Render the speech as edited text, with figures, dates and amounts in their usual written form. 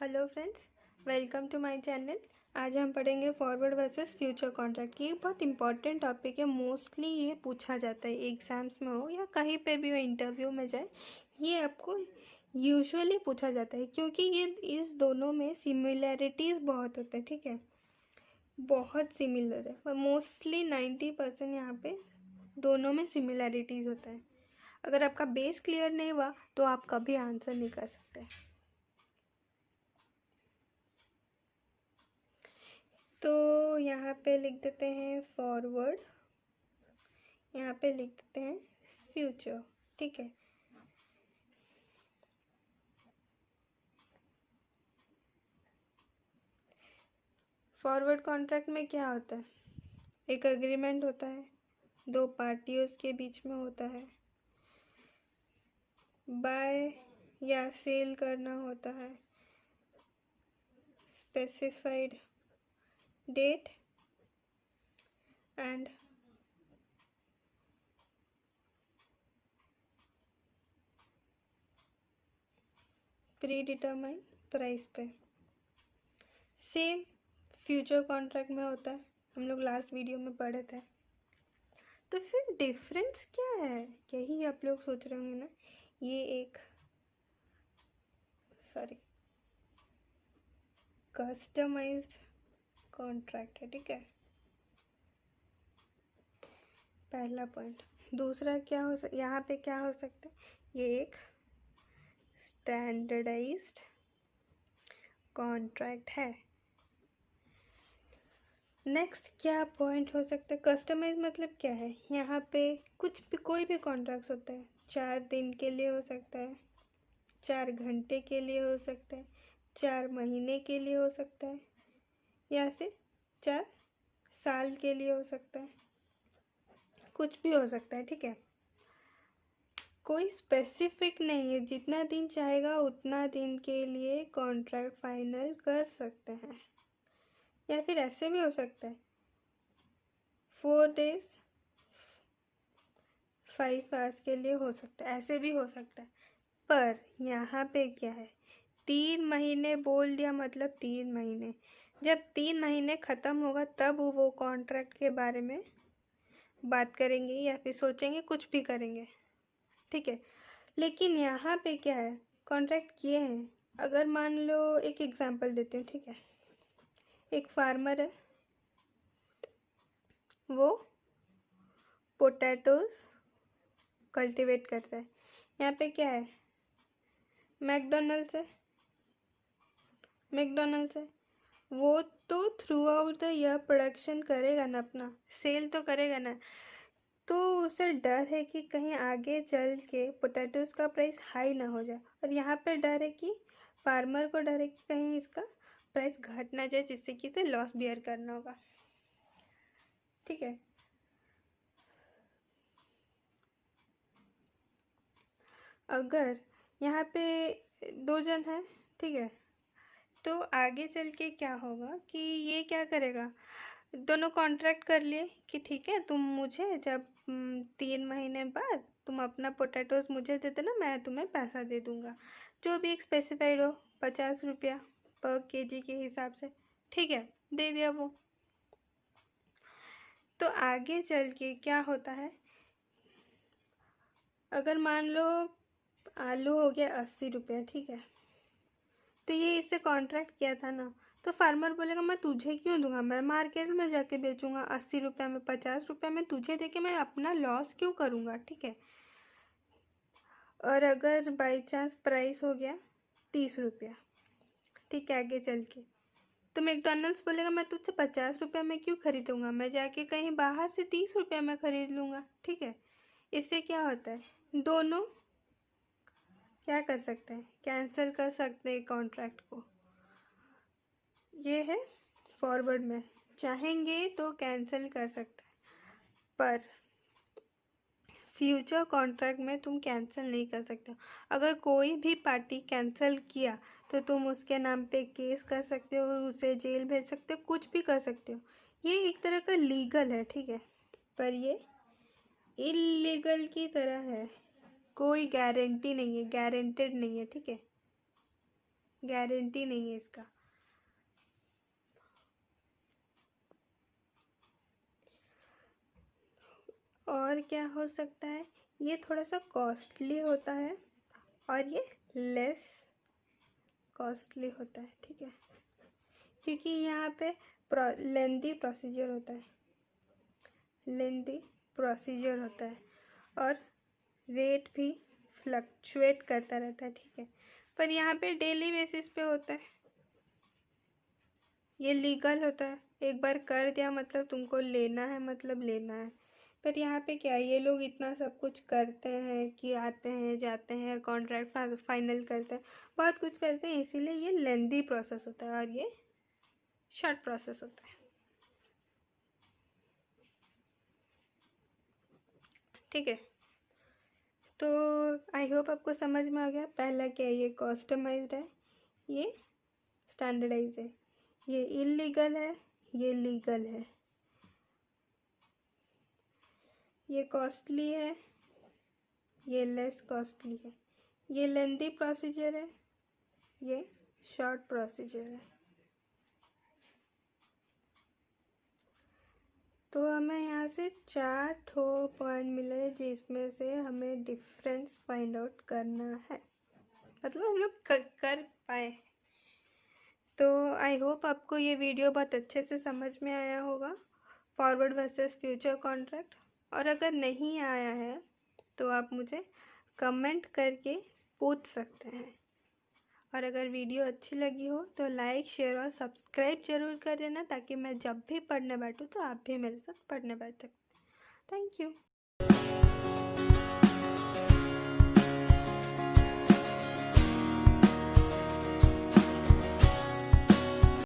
Hello friends, welcome to my channel. आज हम पढ़ेंगे फॉरवर्ड वर्सेस फ्यूचर कॉन्ट्रैक्ट। ये बहुत इंपॉर्टेंट टॉपिक है। मोस्टली ये पूछा जाता है एग्ज़ाम्स में हो या कहीं पे भी हो, इंटरव्यू में जाए, ये आपको यूजुअली पूछा जाता है क्योंकि ये इस दोनों में सिमिलैरिटीज़ बहुत होते हैं। ठीक है, बहुत सिमिलर है और मोस्टली 90% यहाँ पे दोनों में सिमिलैरिटीज़ होता है। अगर आपका बेस क्लियर नहीं हुआ तो आप कभी आंसर नहीं कर सकते। तो यहाँ पे लिख देते हैं फॉरवर्ड, यहाँ पे लिख देते हैं फ्यूचर। ठीक है, फॉरवर्ड कॉन्ट्रैक्ट में क्या होता है? एक एग्रीमेंट होता है, दो पार्टियों के बीच में होता है, बाय या सेल करना होता है, specified date and predetermined price पे। सेम फ्यूचर कॉन्ट्रैक्ट में होता है, हम लोग लास्ट वीडियो में पढ़े थे। तो फिर डिफरेंस क्या है, यही आप लोग सोच रहे होंगे ना। ये एक कस्टमाइज्ड कॉन्ट्रैक्ट है। ठीक है, पहला पॉइंट। दूसरा क्या हो यहाँ पे क्या हो सकता है? ये एक स्टैंडर्डाइज्ड कॉन्ट्रैक्ट है। नेक्स्ट क्या पॉइंट हो सकता है? कस्टमाइज मतलब क्या है? यहाँ पे कुछ भी, कोई भी कॉन्ट्रैक्ट होता है, 4 दिन के लिए हो सकता है, 4 घंटे के लिए हो सकता है, 4 महीने के लिए हो सकता है, या फिर 4 साल के लिए हो सकता है, कुछ भी हो सकता है। ठीक है, कोई स्पेसिफिक नहीं है, जितना दिन चाहेगा उतना दिन के लिए कॉन्ट्रैक्ट फाइनल कर सकते हैं। या फिर ऐसे भी हो सकता है 4 days 5 hours के लिए हो सकता है, ऐसे भी हो सकता है। पर यहाँ पे क्या है, 3 महीने बोल दिया मतलब 3 महीने। जब 3 महीने ख़त्म होगा तब वो कॉन्ट्रैक्ट के बारे में बात करेंगे या फिर सोचेंगे, कुछ भी करेंगे। ठीक है, लेकिन यहाँ पे क्या है, कॉन्ट्रैक्ट किए हैं। अगर मान लो, एक एग्जांपल देती हूँ। ठीक है, एक फार्मर है, वो पोटैटोज कल्टीवेट करता है। यहाँ पे क्या है, मैकडोनल्ड्स है, मैकडोनल्ड्स है। वो तो through out the year production करेगा ना, अपना सेल तो करेगा ना। तो उसे डर है कि कहीं आगे चल के पोटैटोज़ का प्राइस हाई ना हो जाए, और यहाँ पे डर है कि फार्मर को डर है कि कहीं इसका प्राइस घट ना जाए, जिससे कि इसे लॉस बियर करना होगा। ठीक है, अगर यहाँ पे 2 जन हैं, ठीक है, तो आगे चल के क्या होगा कि ये क्या करेगा, दोनों कॉन्ट्रैक्ट कर लिए कि ठीक है, तुम मुझे जब 3 महीने बाद तुम अपना पोटैटोज मुझे दे देना, मैं तुम्हें पैसा दे दूँगा, जो भी एक स्पेसिफाइड हो, 50 रुपया पर केजी के हिसाब से। ठीक है, दे दिया वो। तो आगे चल के क्या होता है, अगर मान लो आलू हो गया 80 रुपया, ठीक है, तो ये इससे कॉन्ट्रैक्ट किया था ना, तो फार्मर बोलेगा मैं तुझे क्यों दूंगा, मैं मार्केट में जाके बेचूंगा 80 रुपये में, 50 रुपये में तुझे देके मैं अपना लॉस क्यों करूंगा। ठीक है, और अगर बाई चांस प्राइस हो गया 30 रुपया, ठीक है, आगे चल के तो मैकडोनल्ड्स बोलेगा मैं तुझसे 50 रुपये में क्यों खरीदूंगा, मैं जाके कहीं बाहर से 30 रुपये में खरीद लूँगा। ठीक है, इससे क्या होता है, दोनों क्या कर सकते हैं, कैंसिल कर सकते हैं कॉन्ट्रैक्ट को। ये है फॉरवर्ड में, चाहेंगे तो कैंसिल कर सकते हैं, पर फ्यूचर कॉन्ट्रैक्ट में तुम कैंसिल नहीं कर सकते हो। अगर कोई भी पार्टी कैंसिल किया तो तुम उसके नाम पे केस कर सकते हो, उसे जेल भेज सकते हो, कुछ भी कर सकते हो। ये एक तरह का लीगल है, ठीक है, पर ये इलीगल की तरह है, कोई गारंटी नहीं है, गारंटेड नहीं है। ठीक है, गारंटी नहीं है इसका। और क्या हो सकता है, ये थोड़ा सा कॉस्टली होता है और ये लेस कॉस्टली होता है, ठीक है, क्योंकि यहाँ पे लेंदी प्रोसीजर होता है, लेंदी प्रोसीजर होता है और रेट भी फ्लक्चुएट करता रहता है, ठीक है, पर यहाँ पे डेली बेसिस पे होता है, ये लीगल होता है, एक बार कर दिया मतलब तुमको लेना है, मतलब लेना है। पर यहाँ पे क्या है, ये लोग इतना सब कुछ करते हैं कि आते हैं जाते हैं, कॉन्ट्रैक्ट फाइनल करते हैं, बहुत कुछ करते हैं, इसीलिए ये लेंदी प्रोसेस होता है और ये शॉर्ट प्रोसेस होता है, ठीक है। तो आई होप आपको समझ में आ गया। पहला क्या है, ये कस्टमाइज्ड है, ये स्टैंडर्डाइज है, ये इलीगल है, ये लीगल है, ये कॉस्टली है, ये लेस कॉस्टली है, ये लेंदी प्रोसीजर है, ये शॉर्ट प्रोसीजर है। तो हमें यहाँ से 4 ठो पॉइंट मिले जिसमें से हमें डिफरेंस फाइंड आउट करना है, मतलब हम लोग कर पाए। तो आई होप आपको ये वीडियो बहुत अच्छे से समझ में आया होगा, फॉरवर्ड वर्सेस फ्यूचर कॉन्ट्रैक्ट। और अगर नहीं आया है तो आप मुझे कमेंट करके पूछ सकते हैं। और अगर वीडियो अच्छी लगी हो तो लाइक शेयर और सब्सक्राइब जरूर कर देना, ताकि मैं जब भी पढ़ने बैठूँ तो आप भी मेरे साथ पढ़ने बैठ सकते। Thank you.